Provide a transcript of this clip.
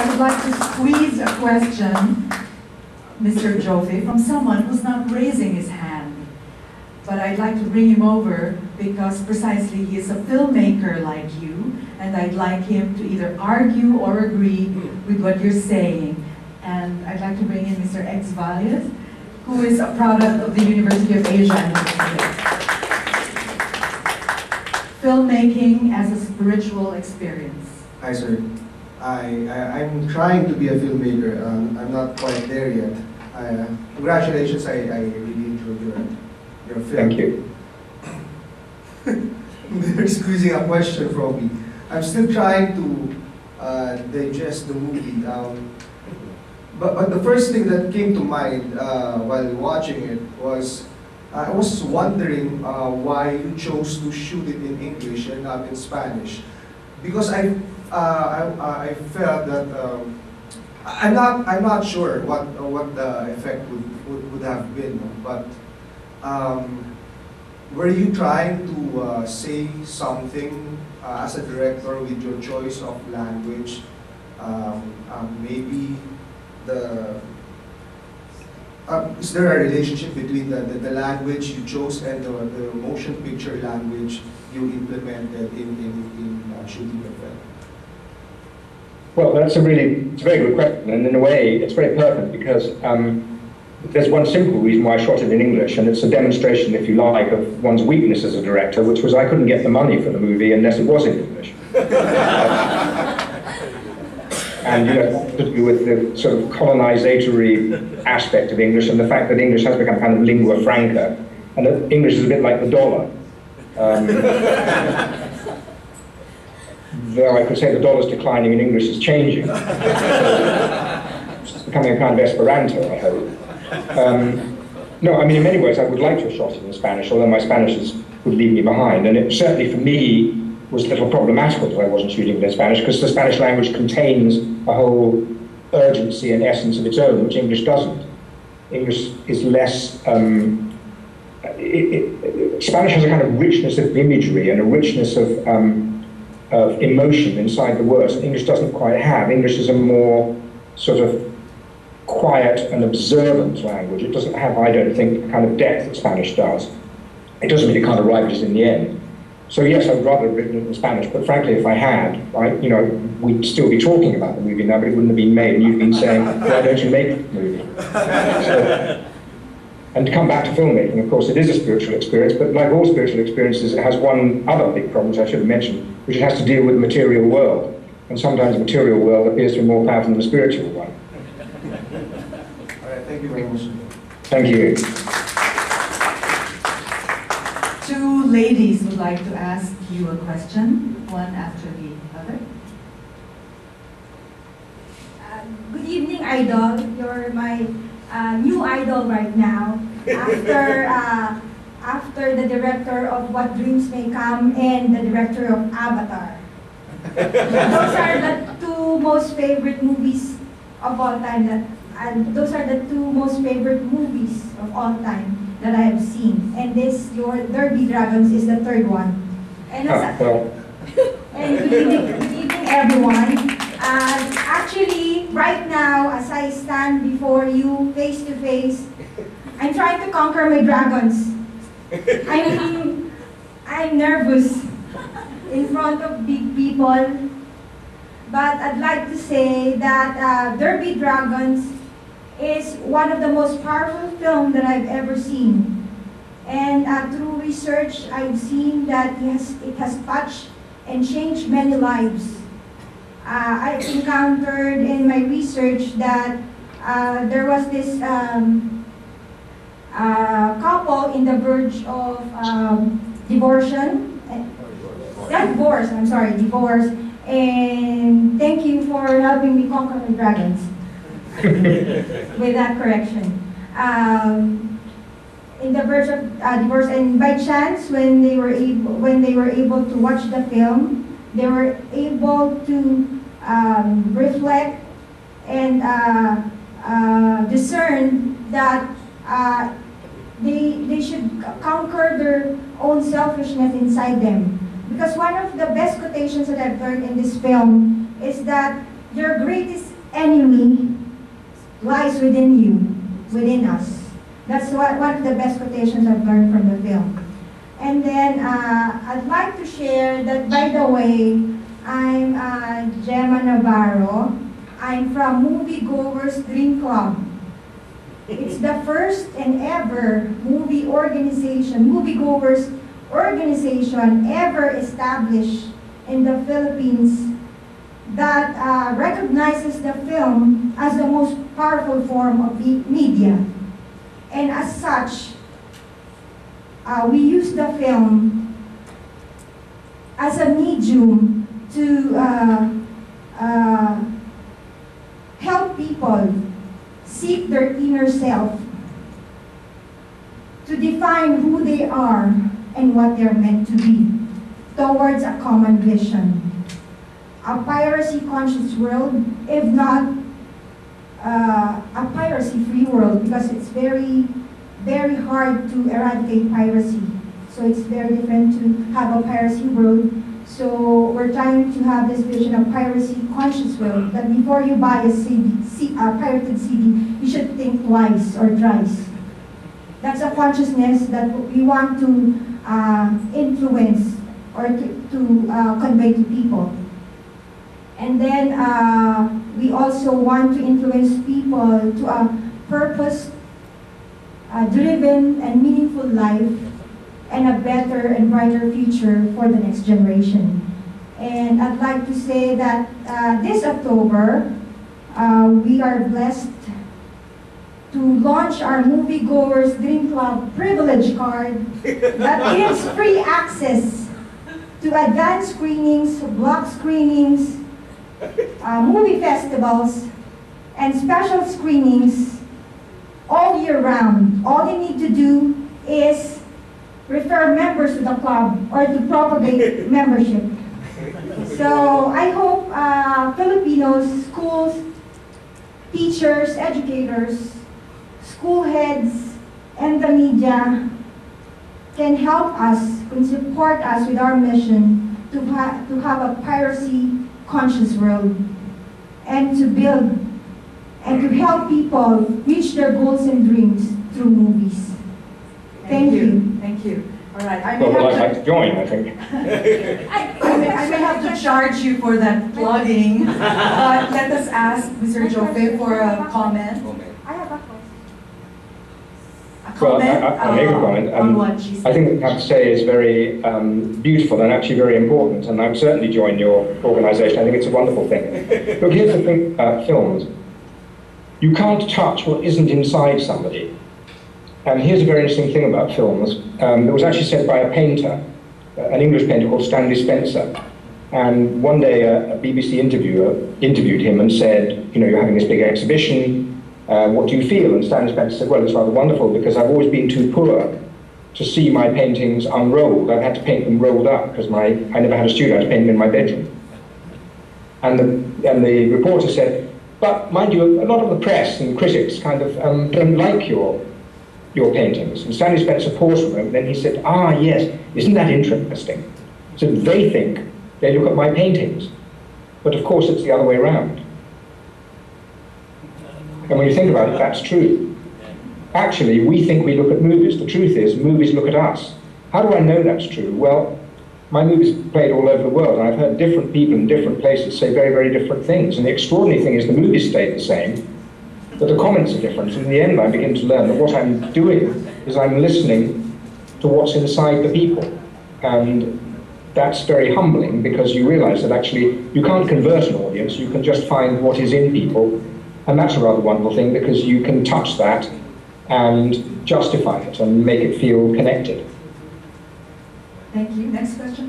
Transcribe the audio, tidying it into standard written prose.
I would like to squeeze a question, Mr. Joffe, from someone who's not raising his hand. But I'd like to bring him over because precisely he is a filmmaker like you, and I'd like him to either argue or agree with what you're saying. And I'd like to bring in Mr. X. Valles, who is a product of the University of Asia and Pacific. Filmmaking as a spiritual experience. Hi, sir. I'm trying to be a filmmaker. I'm not quite there yet. Congratulations, I really enjoyed your film. Thank you. They're squeezing a question from me. I'm still trying to digest the movie. But the first thing that came to mind while watching it was, I was wondering why you chose to shoot it in English and not in Spanish. Because I felt that I'm not sure what the effect would have been, but were you trying to say something as a director with your choice of language? Maybe is there a relationship between the language you chose and the motion picture language you implemented in shooting the film? Well, it's a very good question, and in a way, it's very perfect because there's one simple reason why I shot it in English, and it's a demonstration, if you like, of one's weakness as a director, which was I couldn't get the money for the movie unless it was in English. And to do with the sort of colonizatory aspect of English and the fact that English has become kind of lingua franca, and that English is a bit like the dollar. Though I could say the dollar's declining and English is changing. It's becoming a kind of Esperanto, I hope. No, I mean, in many ways I would like to have shot it in Spanish, although my Spanish would leave me behind. And it certainly, for me, was a little problematical that I wasn't shooting it in Spanish, because the Spanish language contains a whole urgency and essence of its own, which English doesn't. English is less... Spanish has a kind of richness of imagery and a richness of emotion inside the words English doesn't quite have. English is a more sort of quiet and observant language. It doesn't have, I don't think, the kind of depth that Spanish does. It doesn't mean it can't arrive at us in the end. So yes, I'd rather have written it in Spanish, but frankly, if I had, we'd still be talking about the movie now, but it wouldn't have been made, and you've been saying, why don't you make the movie? And to come back to filmmaking, of course, it is a spiritual experience, but like all spiritual experiences, it has one other big problem, which I should have mentioned, which it has to deal with the material world. And sometimes the material world appears to be more powerful than the spiritual one. All right, thank you very much. Thank you. Two ladies would like to ask you a question, one after the other. Good evening, Idol. You're my new idol right now. After the director of What Dreams May Come and the director of Avatar. Those are the two most favorite movies of all time. Those are the two most favorite movies of all time that I have seen. And this, your Derby Dragons, is the third one. And, and good evening, everyone. Actually, right now, as I stand before you face to face, I'm trying to conquer my dragons. I'm nervous in front of big people, but I'd like to say that Derby Dragons is one of the most powerful films that I've ever seen. And through research, I've seen that it has touched and changed many lives. I've encountered in my research that there was this couple in the verge of divorce. And thank you for helping me conquer my dragons. With that correction. In the verge of divorce, and by chance, when they were able to watch the film, they were able to reflect and discern that they should conquer their own selfishness inside them. Because one of the best quotations that I've learned in this film is that your greatest enemy lies within you, within us. That's one of the best quotations I've learned from the film. And then I'd like to share that, by the way, I'm Gemma Navarro. I'm from Moviegoers Dream Club. It's the first and ever moviegoers organization ever established in the Philippines that recognizes the film as the most powerful form of media. And as such, we use the film as a medium to help people seek their inner self, to define who they are and what they're meant to be, towards a common vision. A piracy-conscious world, if not a piracy-free world, because it's very, very hard to eradicate piracy. So it's very different to have a piracy world. So we're trying to have this vision of piracy-conscious world, that before you buy a pirated CD, you should think twice or thrice. That's a consciousness that we want to influence or to convey to people. And then we also want to influence people to a purpose-driven and meaningful life and a better and brighter future for the next generation. And I'd like to say that this October, we are blessed to launch our Moviegoers Dream Club privilege card that gives free access to advanced screenings, block screenings, movie festivals, and special screenings all year round. All you need to do is refer members to the club or to propagate membership. So I hope Filipinos, schools, teachers, educators, school heads, and the media can help us, can support us with our mission to have a piracy-conscious world and to build and to help people reach their goals and dreams through movies. Thank you. Thank you. All right. I Well, I'd like to join, I think. I may have to charge you for that plugging, but let us ask Mr. Joffe for a comment. I have a question. A comment, I'll make a comment. on what she said. I think I have to say is very beautiful and actually very important, and I've certainly joined your organisation. I think it's a wonderful thing. Look, here's the thing about films. You can't touch what isn't inside somebody. And here's a very interesting thing about films. It was actually said by a painter, an English painter called Stanley Spencer. And one day a BBC interviewer interviewed him and said, you know, you're having this big exhibition, what do you feel? And Stanley Spencer said, well, it's rather wonderful because I've always been too poor to see my paintings unrolled. I've had to paint them rolled up because I never had a studio, I had to paint them in my bedroom. And the reporter said, but mind you, a lot of the press and critics kind of don't like your paintings. And Stanley Spencer paused for a moment, then he said, ah, yes, isn't that interesting? So they think, they look at my paintings. But of course it's the other way around. And when you think about it, that's true. Actually, we think we look at movies. The truth is, movies look at us. How do I know that's true? Well, my movies are played all over the world, and I've heard different people in different places say very, very different things. And the extraordinary thing is the movies stay the same, but the comments are different. And in the end, I begin to learn that what I'm doing is I'm listening to what's inside the people. And that's very humbling because you realize that actually you can't convert an audience, you can just find what is in people. And that's a rather wonderful thing because you can touch that and justify it and make it feel connected. Thank you. Next question.